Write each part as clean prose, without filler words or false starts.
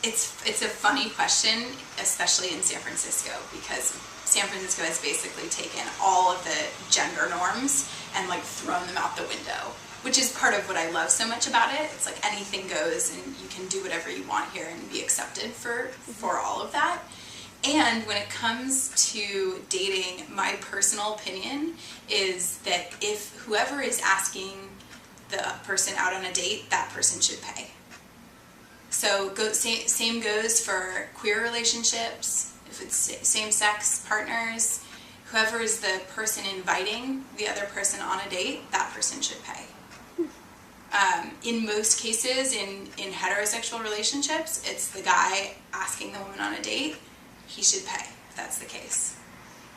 It's a funny question, especially in San Francisco, because San Francisco has basically taken all of the gender norms and like thrown them out the window, which is part of what I love so much about it. It's like anything goes and you can do whatever you want here and be accepted for all of that. And when it comes to dating, my personal opinion is that if whoever is asking the person out on a date, that person should pay. So same goes for queer relationships, if it's same-sex partners, whoever is the person inviting the other person on a date, that person should pay. In most cases, in heterosexual relationships, it's the guy asking the woman on a date, he should pay, if that's the case.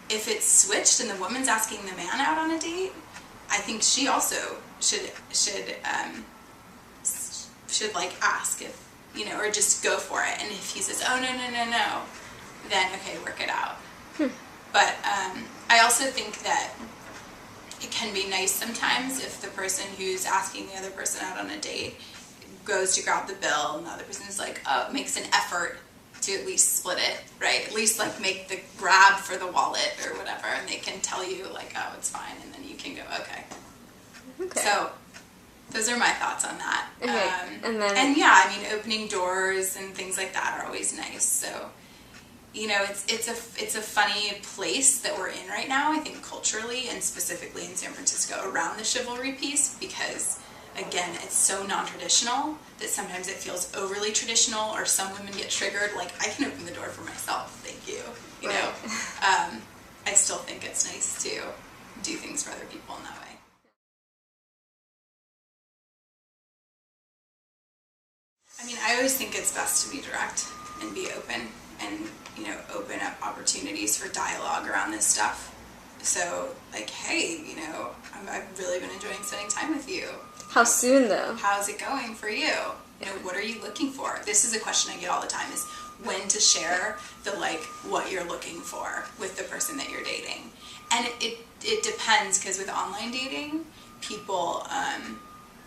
If it's switched and the woman's asking the man out on a date, I think she also should like ask if, you know, or just go for it. And if he says, oh, no, then okay, work it out. But I also think that it can be nice sometimes if the person who's asking the other person out on a date goes to grab the bill and the other person is like, oh, makes an effort to at least split it, right? At least like make the grab for the wallet or whatever, and they can tell you like, oh, it's fine, and then you can go, okay. So those are my thoughts on that. Okay. And yeah, I mean, opening doors and things like that are always nice. So, you know, it's a funny place that we're in right now, I think culturally and specifically in San Francisco around the chivalry piece, because again, it's so non-traditional that sometimes it feels overly traditional, or some women get triggered, like, I can open the door for myself, thank you, you know. I still think it's nice to do things for other people in that way. I mean, I always think it's best to be direct and be open and, you know, open up opportunities for dialogue around this stuff. So, like, hey, you know, I've really been enjoying spending time with you. How soon, though? How's it going for you? You know, what are you looking for? This is a question I get all the time, is when to share the, like, what you're looking for with the person that you're dating. And it depends, because with online dating, people,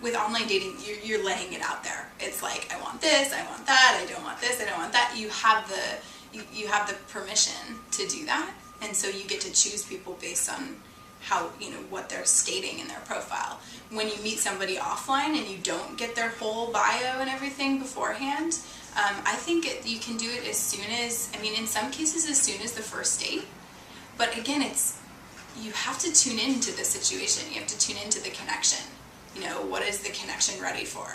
you're laying it out there. It's like, I want this, I want that, I don't want this, I don't want that. You have the permission to do that, and so you get to choose people based on how, you know, what they're stating in their profile. When you meet somebody offline and you don't get their whole bio and everything beforehand, I think you can do it as soon as, I mean, in some cases as soon as the first date. But again, you have to tune into the situation. You have to tune into the connection. You know, what is the connection ready for?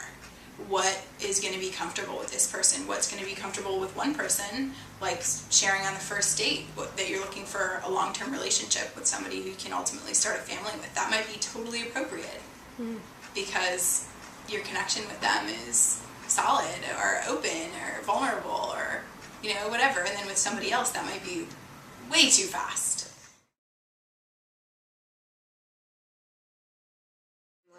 What is going to be comfortable with this person? What's going to be comfortable with one person, like sharing on the first date, that you're looking for a long-term relationship with somebody who can ultimately start a family with. That might be totally appropriate because your connection with them is solid or open or vulnerable or, you know, whatever. And then with somebody else, that might be way too fast.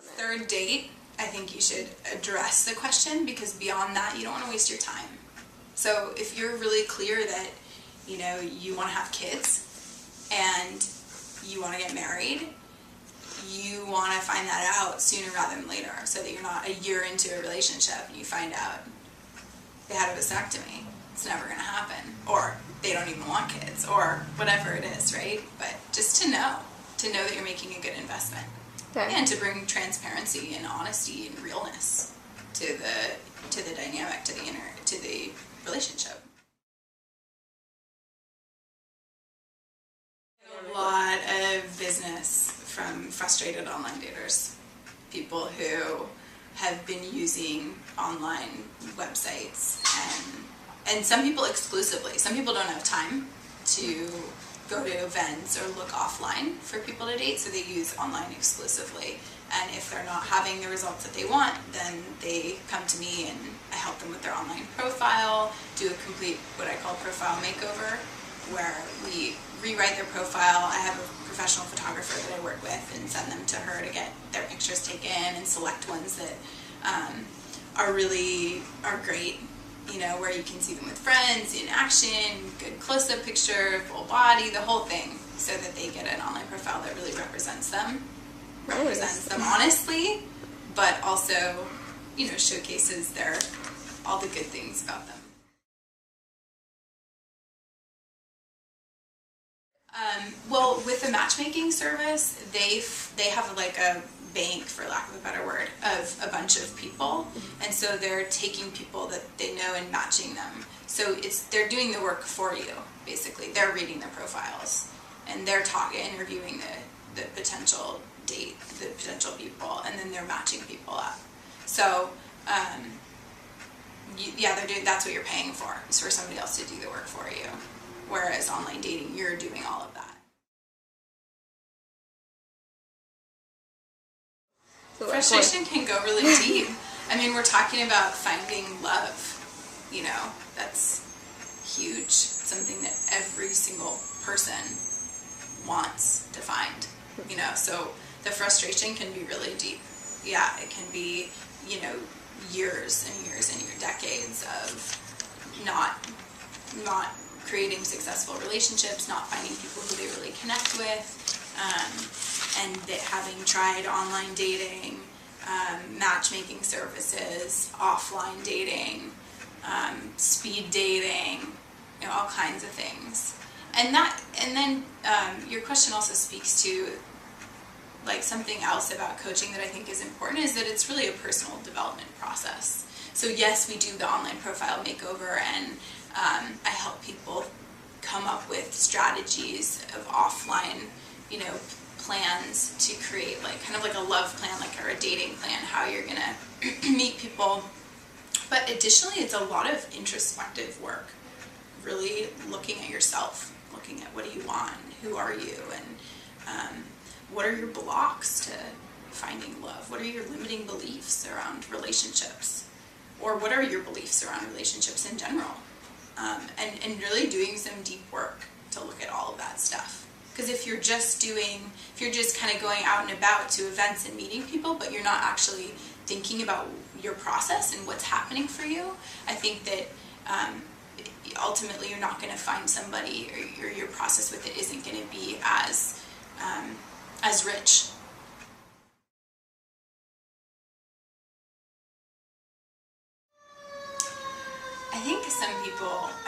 Third date, I think you should address the question, because beyond that, you don't want to waste your time. So if you're really clear that, you know, you want to have kids and you want to get married, you want to find that out sooner rather than later, so that you're not a year into a relationship and you find out they had a vasectomy. It's never going to happen. Or they don't even want kids, or whatever it is, right? But just to know that you're making a good investment. Okay. And to bring transparency and honesty and realness to the dynamic, to the relationship. A lot of business from frustrated online daters, people who have been using online websites, and some people exclusively. Some people don't have time to go to events or look offline for people to date, so they use online exclusively. And if they're not having the results that they want, then they come to me and I help them with their online profile, do a complete, what I call profile makeover, where we rewrite their profile. I have a professional photographer that I work with and send them to her to get their pictures taken and select ones that are great, you know, where you can see them with friends, in action, good close-up picture, full body, the whole thing, so that they get an online profile that really represents them honestly, but also, you know, showcases all the good things about them. Well, with the matchmaking service, they have like a bank, for lack of a better word, of a bunch of people, and so they're taking people that they know and matching them. So they're doing the work for you, basically. They're reading their profiles, and they're interviewing the potential date, the potential people, and then they're matching people up. So, that's what you're paying for, is for somebody else to do the work for you. Whereas online dating, you're doing all of that. Frustration can go really deep. I mean, we're talking about finding love. You know, that's huge. Something that every single person wants to find. You know, so the frustration can be really deep. Yeah, it can be, you know, years and years and decades of not creating successful relationships, not finding people who they really connect with, and that having tried online dating, matchmaking services, offline dating, speed dating, you know, all kinds of things. And then your question also speaks to like something else about coaching that I think is important, is that it's really a personal development process. So yes, we do the online profile makeover, and I help people come up with strategies of offline, you know, plans to create like kind of like a love plan, like, or a dating plan, how you're gonna meet people. But additionally, it's a lot of introspective work, really looking at yourself, looking at what do you want, who are you, and what are your blocks to finding love? What are your limiting beliefs around relationships? Or what are your beliefs around relationships in general? And really doing some deep work to look at all of that stuff. Because if you're just kind of going out and about to events and meeting people, but you're not actually thinking about your process and what's happening for you, I think that ultimately you're not going to find somebody, or your process with it isn't going to be as rich. I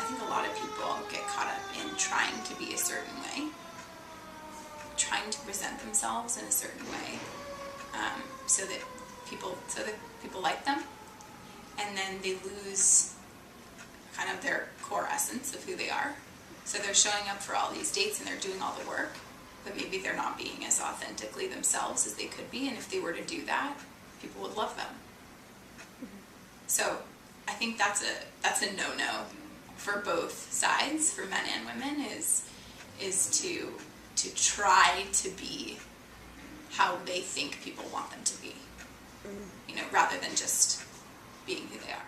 think a lot of people get caught up in trying to be a certain way, trying to present themselves in a certain way, so that people like them, and then they lose kind of their core essence of who they are. So they're showing up for all these dates and they're doing all the work, but maybe they're not being as authentically themselves as they could be, and if they were to do that, people would love them. So I think that's a no-no for both sides, for men and women, is to try to be how they think people want them to be, you know, rather than just being who they are.